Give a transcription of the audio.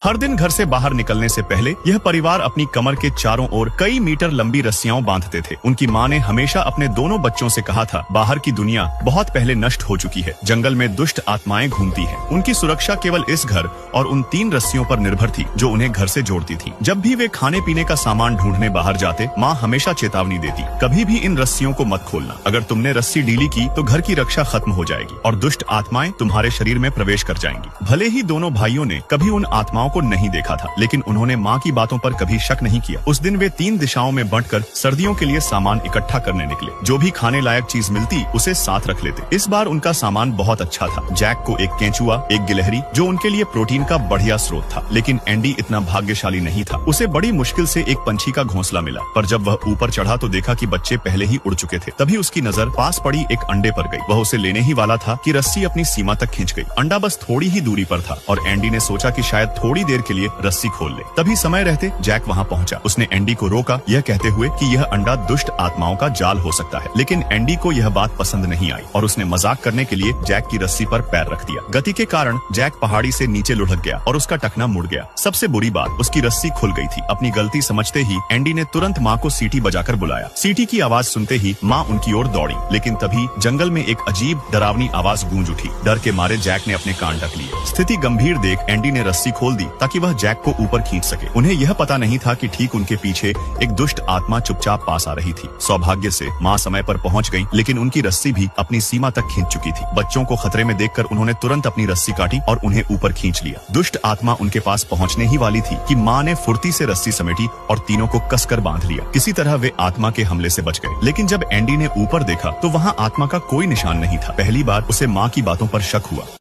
हर दिन घर से बाहर निकलने से पहले यह परिवार अपनी कमर के चारों ओर कई मीटर लंबी रस्सियां बांधते थे। उनकी माँ ने हमेशा अपने दोनों बच्चों से कहा था, बाहर की दुनिया बहुत पहले नष्ट हो चुकी है, जंगल में दुष्ट आत्माएं घूमती हैं। उनकी सुरक्षा केवल इस घर और उन 3 रस्सियों पर निर्भर थी जो उन्हें घर से जोड़ती थी। जब भी वे खाने पीने का सामान ढूंढने बाहर जाते, माँ हमेशा चेतावनी देती, कभी भी इन रस्सियों को मत खोलना। अगर तुमने रस्सी ढीली की तो घर की रक्षा खत्म हो जाएगी और दुष्ट आत्माएं तुम्हारे शरीर में प्रवेश कर जाएंगी। भले ही दोनों भाइयों ने कभी उन आत्माओं को नहीं देखा था, लेकिन उन्होंने माँ की बातों पर कभी शक नहीं किया। उस दिन वे 3 दिशाओं में बंटकर सर्दियों के लिए सामान इकट्ठा करने निकले। जो भी खाने लायक चीज मिलती उसे साथ रख लेते। इस बार उनका सामान बहुत अच्छा था। जैक को एक केंचुआ, एक गिलहरी, जो उनके लिए प्रोटीन का बढ़िया स्रोत था। लेकिन एंडी इतना भाग्यशाली नहीं था। उसे बड़ी मुश्किल से एक पंछी का घोंसला मिला, पर जब वह ऊपर चढ़ा तो देखा कि बच्चे पहले ही उड़ चुके थे। तभी उसकी नजर पास पड़ी एक अंडे पर गई। वह उसे लेने ही वाला था कि रस्सी अपनी सीमा तक खींच गई। अंडा बस थोड़ी ही दूरी पर था और एंडी ने सोचा कि शायद थोड़ी देर के लिए रस्सी खोल ले। तभी समय रहते जैक वहाँ पहुँचा। उसने एंडी को रोका, यह कहते हुए कि यह अंडा दुष्ट आत्माओं का जाल हो सकता है। लेकिन एंडी को यह बात पसंद नहीं आई और उसने मजाक करने के लिए जैक की रस्सी पर पैर रख दिया। गति के कारण जैक पहाड़ी से नीचे लुढ़क गया और उसका टखना मुड़ गया। सबसे बुरी बात, उसकी रस्सी खुल गई थी। अपनी गलती समझते ही एंडी ने तुरंत माँ को सीटी बजाकर बुलाया। सीटी की आवाज सुनते ही माँ उनकी ओर दौड़ी, लेकिन तभी जंगल में एक अजीब डरावनी आवाज गूंज उठी। डर के मारे जैक ने अपने कान ढक लिए। स्थिति गंभीर देख एंडी ने रस्सी खोल दी ताकि वह जैक को ऊपर खींच सके। उन्हें यह पता नहीं था कि ठीक उनके पीछे एक दुष्ट आत्मा चुपचाप पास आ रही थी। सौभाग्य से माँ समय पर पहुँच गई, लेकिन उनकी रस्सी भी अपनी सीमा तक खींच चुकी थी। बच्चों को खतरे में देखकर उन्होंने तुरंत अपनी रस्सी काटी और उन्हें ऊपर खींच लिया। दुष्ट आत्मा उनके पास पहुंचने ही वाली थी कि माँ ने फुर्ती से रस्सी समेटी और तीनों को कसकर बांध लिया। किसी तरह वे आत्मा के हमले से बच गए। लेकिन जब एंडी ने ऊपर देखा तो वहाँ आत्मा का कोई निशान नहीं था। पहली बार उसे माँ की बातों पर शक हुआ।